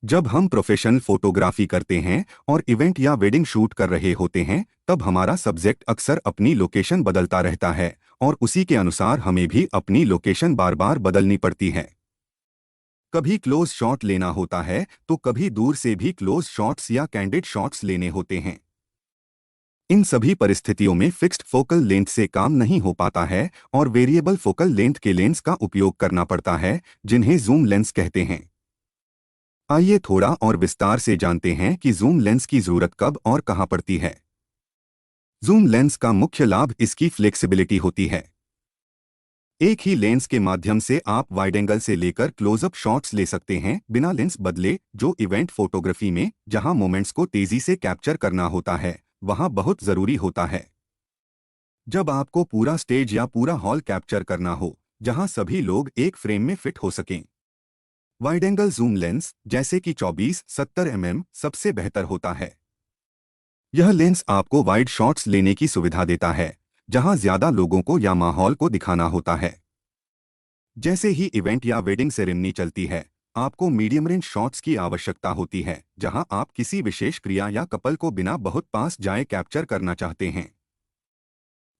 जब हम professional photography करते हैं और इवेंट या वेडिंग शूट कर रहे होते हैं, तब हमारा सब्जेक्ट अक्सर अपनी लोकेशन बदलता रहता है और उसी के अनुसार हमें भी अपनी लोकेशन बार बार बदलनी पड़ती है। कभी क्लोज शॉट लेना होता है तो कभी दूर से भी क्लोज शॉट्स या कैंडिड शॉट्स लेने होते हैं। इन सभी परिस्थितियों में फिक्स्ड फोकल लेंथ से काम नहीं हो पाता है और वेरिएबल फोकल लेंथ के लेंस का उपयोग करना पड़ता है, जिन्हें जूम लेंस कहते हैं। आइए थोड़ा और विस्तार से जानते हैं कि जूम लेंस की जरूरत कब और कहां पड़ती है। जूम लेंस का मुख्य लाभ इसकी फ्लेक्सिबिलिटी होती है। एक ही लेंस के माध्यम से आप वाइड एंगल से लेकर क्लोजअप शॉट्स ले सकते हैं बिना लेंस बदले, जो इवेंट फोटोग्राफी में जहां मोमेंट्स को तेजी से कैप्चर करना होता है वहां बहुत जरूरी होता है। जब आपको पूरा स्टेज या पूरा हॉल कैप्चर करना हो जहां सभी लोग एक फ्रेम में फिट हो सकें, वाइड एंगल जूम लेंस जैसे कि 24-70 mm सबसे बेहतर होता है। यह लेंस आपको वाइड शॉट्स लेने की सुविधा देता है जहां ज्यादा लोगों को या माहौल को दिखाना होता है। जैसे ही इवेंट या वेडिंग सेरेमनी चलती है, आपको मीडियम रेंज शॉट्स की आवश्यकता होती है जहां आप किसी विशेष क्रिया या कपल को बिना बहुत पास जाए कैप्चर करना चाहते हैं।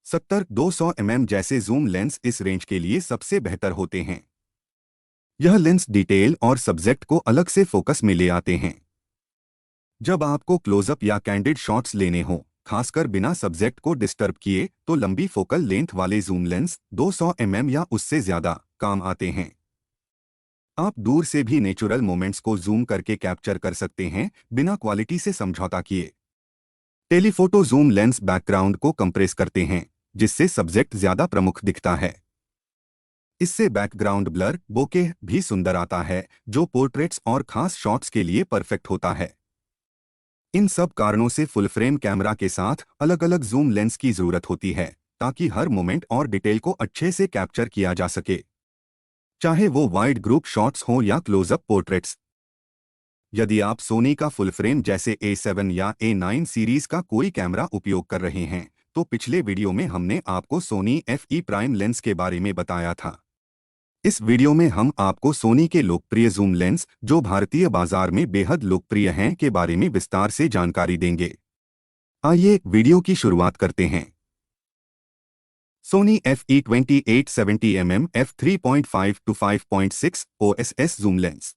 70-200 mm जैसे जूम लेंस इस रेंज के लिए सबसे बेहतर होते हैं। यह लेंस डिटेल और सब्जेक्ट को अलग से फोकस में ले आते हैं। जब आपको क्लोजअप या कैंडिड शॉट्स लेने हों, खासकर बिना सब्जेक्ट को डिस्टर्ब किए, तो लंबी फोकल लेंथ वाले जूम लेंस 200 mm या उससे ज्यादा काम आते हैं। आप दूर से भी नेचुरल मोमेंट्स को जूम करके कैप्चर कर सकते हैं बिना क्वालिटी से समझौता किए। टेलीफोटो जूम लेंस बैकग्राउंड को कंप्रेस करते हैं जिससे सब्जेक्ट ज्यादा प्रमुख दिखता है। इससे बैकग्राउंड ब्लर बोके भी सुंदर आता है, जो पोर्ट्रेट्स और खास शॉट्स के लिए परफेक्ट होता है। इन सब कारणों से फुल फ्रेम कैमरा के साथ अलग अलग जूम लेंस की जरूरत होती है ताकि हर मोमेंट और डिटेल को अच्छे से कैप्चर किया जा सके, चाहे वो वाइड ग्रुप शॉट्स हों या क्लोजअप पोर्ट्रेट्स। यदि आप सोनी का फुल फ्रेम जैसे A7 या A9 सीरीज का कोई कैमरा उपयोग कर रहे हैं, तो पिछले वीडियो में हमने आपको सोनी FE प्राइम लेंस के बारे में बताया था। इस वीडियो में हम आपको सोनी के लोकप्रिय जूम लेंस, जो भारतीय बाजार में बेहद लोकप्रिय हैं, के बारे में विस्तार से जानकारी देंगे। आइए वीडियो की शुरुआत करते हैं। Sony FE 2870 mm f3.5 to 5.6 OSS zoom lens.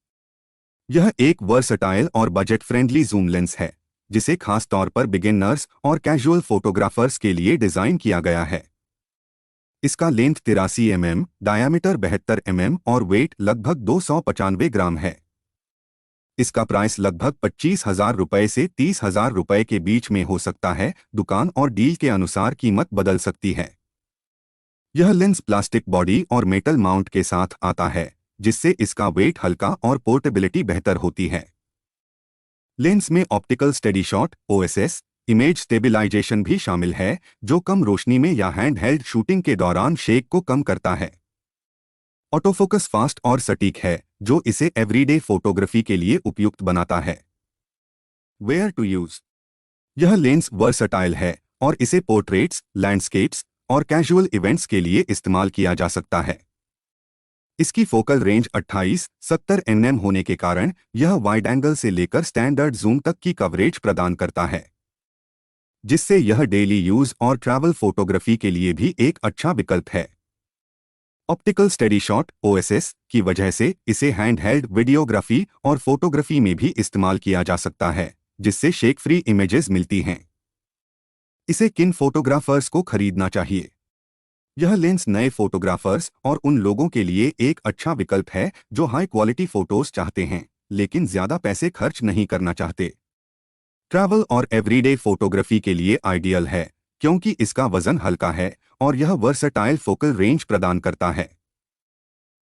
यह एक वर्सटाइल और बजट फ्रेंडली जूम लेंस है जिसे खास तौर पर बिगिनर्स और कैजुअल फोटोग्राफर्स के लिए डिजाइन किया गया है। इसका लेंथ 83 mm, डायामीटर 72 mm और वेट लगभग 295 ग्राम है। इसका प्राइस लगभग 25,000 रुपए से 30,000 रुपए के बीच में हो सकता है। दुकान और डील के अनुसार कीमत बदल सकती है। यह लेंस प्लास्टिक बॉडी और मेटल माउंट के साथ आता है जिससे इसका वेट हल्का और पोर्टेबिलिटी बेहतर होती है। लेंस में optical steady shot OSS image stabilisation भी शामिल है, जो कम रोशनी में या हैंड हेल्ड शूटिंग के दौरान शेक को कम करता है। ऑटोफोकस फास्ट और सटीक है, जो इसे एवरीडे फोटोग्राफी के लिए उपयुक्त बनाता है। Where to use. यह लेंस वर्सटाइल है और इसे पोर्ट्रेट्स, लैंडस्केप्स और कैजुअल इवेंट्स के लिए इस्तेमाल किया जा सकता है। इसकी फोकल रेंज 28-70 nm होने के कारण यह वाइड एंगल से लेकर स्टैंडर्ड जूम तक की कवरेज प्रदान करता है, जिससे यह डेली यूज और ट्रैवल फोटोग्राफी के लिए भी एक अच्छा विकल्प है। ऑप्टिकल स्टेडी शॉट OSS की वजह से इसे हैंड हेल्ड वीडियोग्राफी और फोटोग्राफी में भी इस्तेमाल किया जा सकता है, जिससे शेक फ्री इमेजेस मिलती हैं। इसे किन फोटोग्राफर्स को खरीदना चाहिए? यह लेंस नए फोटोग्राफर्स और उन लोगों के लिए एक अच्छा विकल्प है जो हाई क्वालिटी फोटोज चाहते हैं लेकिन ज्यादा पैसे खर्च नहीं करना चाहते। ट्रैवल और एवरीडे फोटोग्राफी के लिए आइडियल है क्योंकि इसका वजन हल्का है और यह वर्सटाइल फोकल रेंज प्रदान करता है।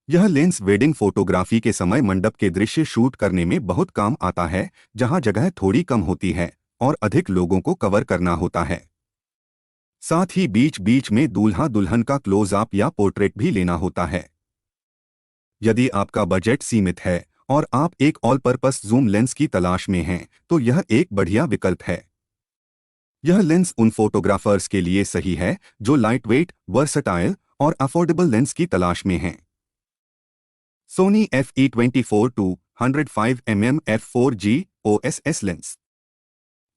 यह लेंस वेडिंग फोटोग्राफी के समय मंडप के दृश्य शूट करने में बहुत काम आता है, जहां जगह थोड़ी कम होती है और अधिक लोगों को कवर करना होता है। साथ ही बीच बीच में दूल्हा दुल्हन का क्लोजअप या पोर्ट्रेट भी लेना होता है। यदि आपका बजट सीमित है और आप एक ऑल पर्पस जूम लेंस की तलाश में हैं, तो यह एक बढ़िया विकल्प है। यह लेंस उन फोटोग्राफर्स के लिए सही है जो लाइटवेट, वर्सटाइल और अफोर्डेबल लेंस की तलाश में हैं। Sony FE 24 to 105 mm f4G OSS lens.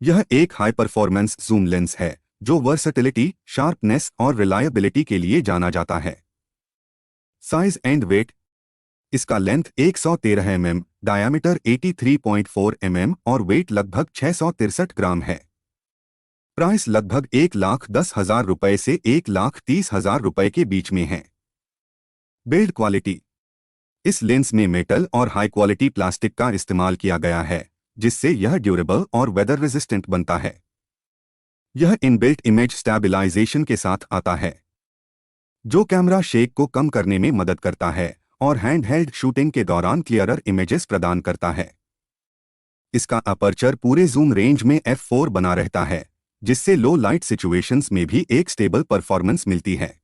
यह एक हाई परफॉर्मेंस जूम लेंस है जो वर्सटिलिटी, शार्पनेस और रिलायबिलिटी के लिए जाना जाता है। Size and weight. इसका लेंथ 113 mm, डायामीटर 83.4 mm और वेट लगभग 663 ग्राम है। प्राइस लगभग 1,10,000 रुपए से 1,30,000 रुपए के बीच में है। Build quality. इस लेंस में मेटल और हाई क्वालिटी प्लास्टिक का इस्तेमाल किया गया है, जिससे यह ड्यूरेबल और वेदर रेजिस्टेंट बनता है। यह इनबिल्ट इमेज स्टैबिलाइजेशन के साथ आता है, जो कैमरा शेक को कम करने में मदद करता है और हैंडहेल्ड शूटिंग के दौरान क्लियरर इमेजेस प्रदान करता है। इसका अपर्चर पूरे जूम रेंज में f4 बना रहता है, जिससे लो लाइट सिचुएशंस में भी एक स्टेबल परफॉर्मेंस मिलती है।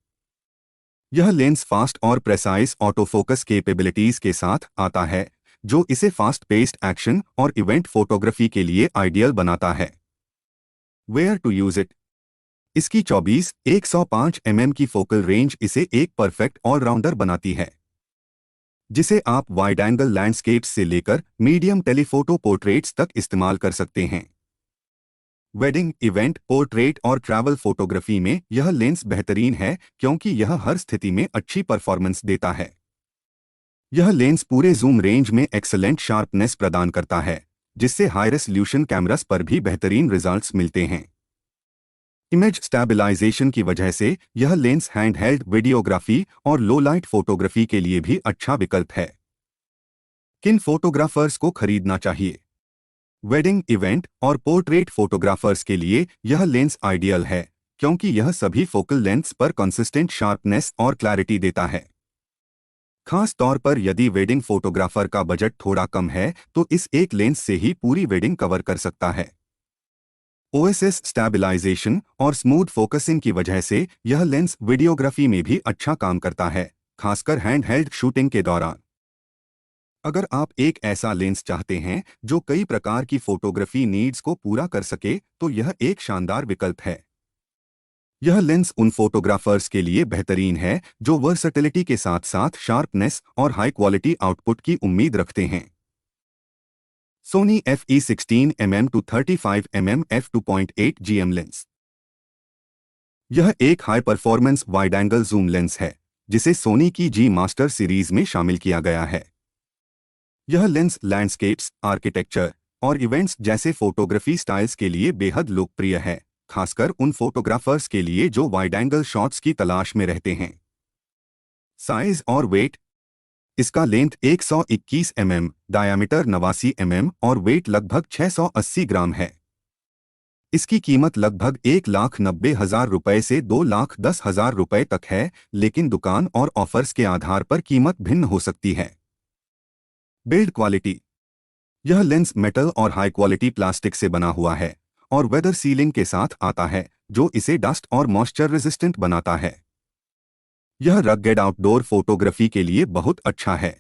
यह लेंस फास्ट और प्रेसाइज ऑटोफोकस कैपेबिलिटीज के साथ आता है, जो इसे फास्ट पेस्ड एक्शन और इवेंट फोटोग्राफी के लिए आइडियल बनाता है। Where to use it. इसकी 24-105 mm की फोकल रेंज इसे एक परफेक्ट ऑलराउंडर बनाती है, जिसे आप वाइड एंगल लैंडस्केप्स से लेकर मीडियम टेलीफोटो पोर्ट्रेट्स तक इस्तेमाल कर सकते हैं। वेडिंग, इवेंट, पोर्ट्रेट और ट्रैवल फोटोग्राफी में यह लेंस बेहतरीन है क्योंकि यह हर स्थिति में अच्छी परफॉर्मेंस देता है। यह लेंस पूरे जूम रेंज में एक्सेलेंट शार्पनेस प्रदान करता है, जिससे हाई रेजोल्यूशन कैमरास पर भी बेहतरीन रिजल्ट्स मिलते हैं। इमेज स्टैबिलाइजेशन की वजह से यह लेंस हैंडहेल्ड वीडियोग्राफी और लो लाइट फोटोग्राफी के लिए भी अच्छा विकल्प है। किन फोटोग्राफर्स को खरीदना चाहिए? वेडिंग, इवेंट और पोर्ट्रेट फोटोग्राफर्स के लिए यह लेंस आइडियल है क्योंकि यह सभी फोकल लेंथ्स पर कंसिस्टेंट शार्पनेस और क्लैरिटी देता है। खास तौर पर यदि वेडिंग फोटोग्राफर का बजट थोड़ा कम है तो इस एक लेंस से ही पूरी वेडिंग कवर कर सकता है। OSS स्टैबिलाइजेशन और स्मूथ फोकसिंग की वजह से यह लेंस वीडियोग्राफी में भी अच्छा काम करता है, खासकर हैंडहेल्ड शूटिंग के दौरान। अगर आप एक ऐसा लेंस चाहते हैं जो कई प्रकार की फोटोग्राफी नीड्स को पूरा कर सके तो यह एक शानदार विकल्प है। यह लेंस उन फोटोग्राफर्स के लिए बेहतरीन है जो वर्सटिलिटी के साथ साथ शार्पनेस और हाई क्वालिटी आउटपुट की उम्मीद रखते हैं। Sony FE16 mm to 35 mm f2.8 GM लेंस। यह एक high performance wide angle zoom lens है जिसे सोनी की जी मास्टर सीरीज में शामिल किया गया है। यह लेंस लैंडस्केप्स, आर्किटेक्चर और इवेंट्स जैसे फोटोग्राफी स्टाइल्स के लिए बेहद लोकप्रिय है, खासकर उन फोटोग्राफर्स के लिए जो वाइड एंगल शॉट्स की तलाश में रहते हैं। साइज और वेट। इसका लेंथ 121 mm, डायामीटर 89 mm और वेट लगभग 680 ग्राम है। इसकी कीमत लगभग 1,90,000 रुपए से 2,10,000 रुपए तक है, लेकिन दुकान और ऑफर्स के आधार पर कीमत भिन्न हो सकती है। Build quality. यह लेंस मेटल और हाई क्वालिटी प्लास्टिक से बना हुआ है और वेदर सीलिंग के साथ आता है, जो इसे डस्ट और मॉइस्चर रेजिस्टेंट बनाता है। यह रगेड आउटडोर फोटोग्राफी के लिए बहुत अच्छा है।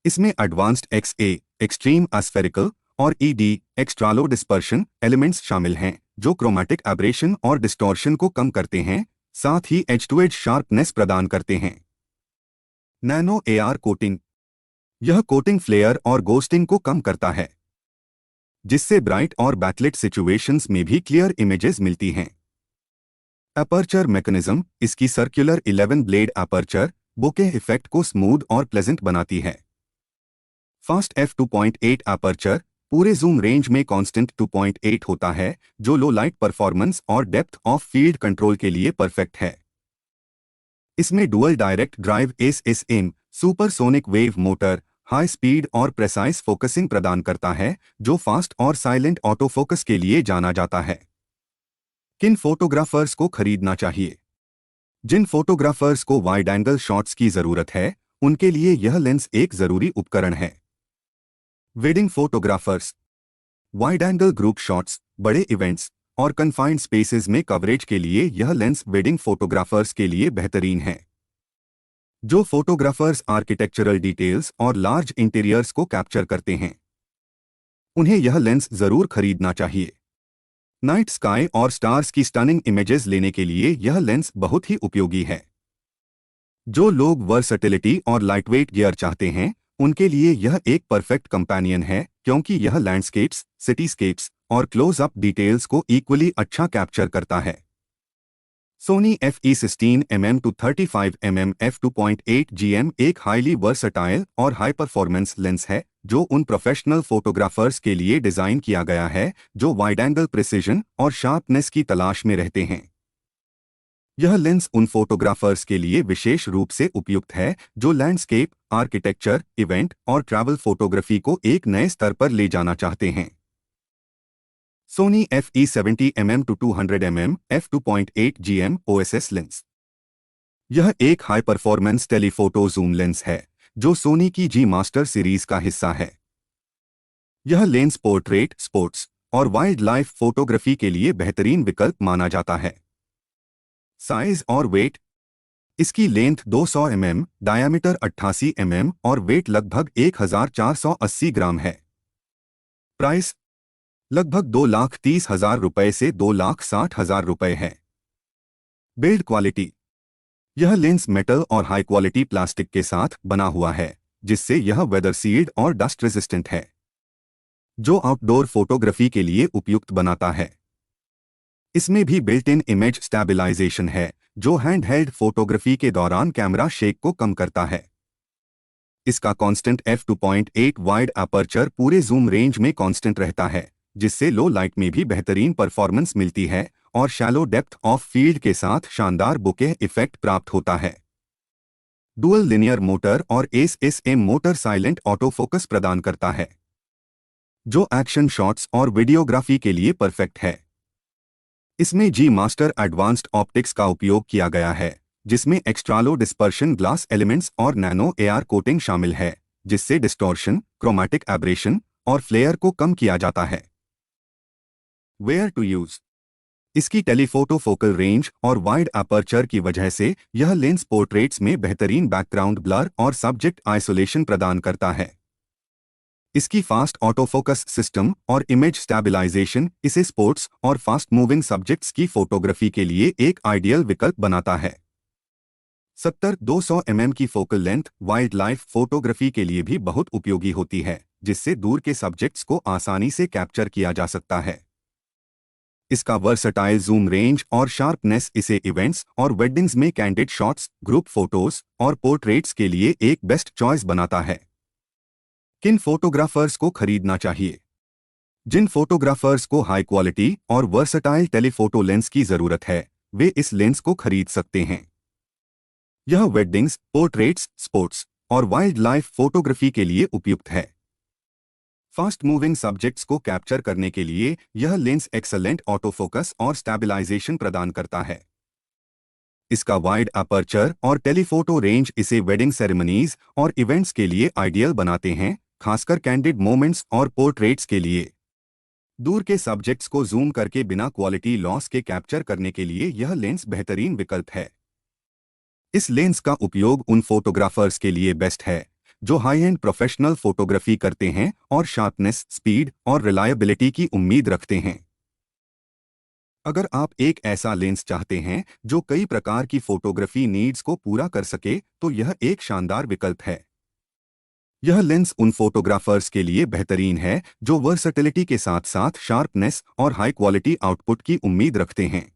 इसमें एडवांस्ड XA एक्सट्रीम एस्फेरिकल और ED एक्स्ट्रालो डिस्पर्शन एलिमेंट्स शामिल हैं, जो क्रोमैटिक एब्रेशन और डिस्टॉर्शन को कम करते हैं, साथ ही एज टू एज शार्पनेस प्रदान करते हैं। Nano AR coating. यह कोटिंग फ्लेयर और गोस्टिंग को कम करता है, जिससे ब्राइट और बैकलिट सिचुएशंस में भी क्लियर इमेजेस मिलती हैं। Aperture mechanism. इसकी circular 11 blade aperture bokeh effect को स्मूथ और प्लेजेंट बनाती है। फास्ट f2.8 अपर्चर पूरे जूम रेंज में कांस्टेंट 2.8 होता है, जो लो लाइट परफॉर्मेंस और डेप्थ ऑफ फील्ड कंट्रोल के लिए परफेक्ट है। इसमें dual direct drive SSM supersonic wave motor high speed और प्रेसाइज फोकसिंग प्रदान करता है, जो फास्ट और साइलेंट ऑटोफोकस के लिए जाना जाता है। किन फोटोग्राफर्स को खरीदना चाहिए? जिन फोटोग्राफर्स को वाइड एंगल शॉट्स की जरूरत है, उनके लिए यह लेंस एक जरूरी उपकरण है। Wedding photographers. Wide angle group shots, बड़े इवेंट्स और कन्फाइंड स्पेसेस में कवरेज के लिए यह लेंस वेडिंग फोटोग्राफर्स के लिए बेहतरीन है। जो फोटोग्राफर्स आर्किटेक्चरल डिटेल्स और लार्ज इंटीरियर्स को कैप्चर करते हैं, उन्हें यह लेंस जरूर खरीदना चाहिए। नाइट स्काई और स्टार्स की स्टनिंग इमेजेस लेने के लिए यह लेंस बहुत ही उपयोगी है। जो लोग वर्सटिलिटी और लाइटवेट गियर चाहते हैं, उनके लिए यह एक परफेक्ट कंपेनियन है क्योंकि यह लैंडस्केप्स, सिटीस्केप्स और क्लोज अप डिटेल्स को इक्वली अच्छा कैप्चर करता है। Sony FE16mm to 35mm f2.8GM एक हाईली वर्सटाइल और हाई परफॉर्मेंस लेंस है जो उन प्रोफेशनल फोटोग्राफर्स के लिए डिजाइन किया गया है जो वाइड एंगल प्रिसिजन और शार्पनेस की तलाश में रहते हैं। यह लेंस उन फोटोग्राफर्स के लिए विशेष रूप से उपयुक्त है जो लैंडस्केप, आर्किटेक्चर, इवेंट और ट्रैवल फोटोग्राफी को एक नए स्तर पर ले जाना चाहते हैं। Sony FE70mm to 200mm f2.8GM OSS lens. यह एक high performance telephoto zoom lens है जो सोनी की जी मास्टर सीरीज का हिस्सा है। यह लेंस पोर्ट्रेट, स्पोर्ट्स और वाइल्ड लाइफ फोटोग्राफी के लिए बेहतरीन विकल्प माना जाता है। साइज और वेट। इसकी लेंथ 200 mm, डायामीटर 88 mm और वेट लगभग 1480 ग्राम है। प्राइस लगभग 2,30,000 रुपए से 2,60,000 रुपए है। Build quality. यह लेंस मेटल और हाई क्वालिटी प्लास्टिक के साथ बना हुआ है जिससे यह वेदर सील्ड और डस्ट रेजिस्टेंट है जो आउटडोर फोटोग्राफी के लिए उपयुक्त बनाता है। इसमें भी बिल्ट इन इमेज स्टेबलाइजेशन है जो हैंडहेल्ड फोटोग्राफी के दौरान कैमरा शेक को कम करता है। इसका कांस्टेंट f2.8 वाइड अपर्चर पूरे जूम रेंज में कांस्टेंट रहता है जिससे लो लाइट में भी बेहतरीन परफॉर्मेंस मिलती है और शैलो डेप्थ ऑफ फील्ड के साथ शानदार बुके इफेक्ट प्राप्त होता है। डुअल लिनियर मोटर और ASM motor silent auto focus प्रदान करता है जो एक्शन शॉट्स और वीडियोग्राफी के लिए परफेक्ट है। इसमें जी मास्टर एडवांस्ड ऑप्टिक्स का उपयोग किया गया है जिसमें extra low dispersion glass elements और नैनो एआर कोटिंग शामिल है जिससे डिस्टॉर्शन, क्रोमैटिक एब्रेशन और फ्लेयर को कम किया जाता है। Where to use. इसकी टेलीफोटो फोकल रेंज और वाइड अपर्चर की वजह से यह लेंस पोर्ट्रेट्स में बेहतरीन बैकग्राउंड ब्लर और सब्जेक्ट आइसोलेशन प्रदान करता है। इसकी फास्ट ऑटो फोकस सिस्टम और इमेज स्टेबलाइजेशन इसे स्पोर्ट्स और फास्ट मूविंग सब्जेक्ट्स की फोटोग्राफी के लिए एक आइडियल विकल्प बनाता है। 70-200 mm की focal length wild life photography के लिए भी बहुत उपयोगी होती है जिससे दूर के सब्जेक्ट्स को आसानी से कैप्चर किया जा सकता है। इसका वर्सटाइल जूम रेंज और शार्पनेस इसे इवेंट्स और वेडिंग्स में कैंडिड शॉट्स, ग्रुप फोटोज और पोर्ट्रेट्स के लिए एक बेस्ट चॉइस बनाता है। किन फोटोग्राफर्स को खरीदना चाहिए? जिन फोटोग्राफर्स को हाई क्वालिटी और वर्सटाइल टेलीफोटो लेंस की जरूरत है वे इस लेंस को खरीद सकते हैं। यह वेडिंग्स, पोर्ट्रेट्स, स्पोर्ट्स और वाइल्ड लाइफ फोटोग्राफी के लिए उपयुक्त है। फास्ट मूविंग सब्जेक्ट्स को कैप्चर करने के लिए यह लेंस एक्सेलेंट ऑटो फोकस और स्टेबलाइजेशन प्रदान करता है। इसका वाइड अपर्चर और टेलीफोटो रेंज इसे वेडिंग सेरेमनीज और इवेंट्स के लिए आइडियल बनाते हैं, खासकर कैंडिड मोमेंट्स और पोर्ट्रेट्स के लिए। दूर के सब्जेक्ट्स को जूम करके बिना क्वालिटी लॉस के कैप्चर करने के लिए यह लेंस बेहतरीन विकल्प है। इस लेंस का उपयोग उन फोटोग्राफर्स के लिए बेस्ट है जो हाई एंड प्रोफेशनल फोटोग्राफी करते हैं और शार्पनेस, स्पीड और रिलायबिलिटी की उम्मीद रखते हैं। अगर आप एक ऐसा लेंस चाहते हैं जो कई प्रकार की फोटोग्राफी नीड्स को पूरा कर सके तो यह एक शानदार विकल्प है। यह लेंस उन फोटोग्राफर्स के लिए बेहतरीन है जो वर्सटिलिटी के साथ साथ शार्पनेस और हाई क्वालिटी आउटपुट की उम्मीद रखते हैं।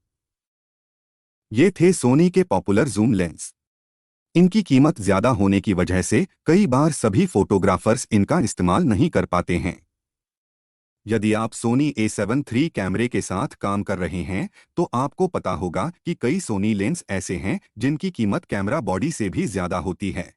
ये थे सोनी के पॉपुलर जूम लेंस। इनकी कीमत ज्यादा होने की वजह से कई बार सभी फोटोग्राफर्स इनका इस्तेमाल नहीं कर पाते हैं। यदि आप सोनी A7 III कैमरे के साथ काम कर रहे हैं तो आपको पता होगा कि कई सोनी लेंस ऐसे हैं जिनकी कीमत कैमरा बॉडी से भी ज्यादा होती है।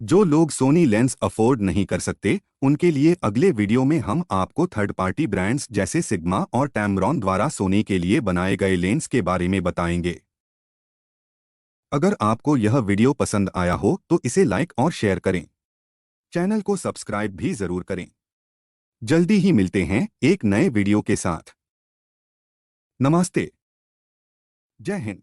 जो लोग सोनी लेंस अफोर्ड नहीं कर सकते उनके लिए अगले वीडियो में हम आपको थर्ड पार्टी ब्रांड्स जैसे सिग्मा और टैमरॉन द्वारा सोनी के लिए बनाए गए लेंस के बारे में बताएंगे। अगर आपको यह वीडियो पसंद आया हो तो इसे लाइक और शेयर करें। चैनल को सब्सक्राइब भी जरूर करें। जल्दी ही मिलते हैं एक नए वीडियो के साथ। नमस्ते। जय हिंद।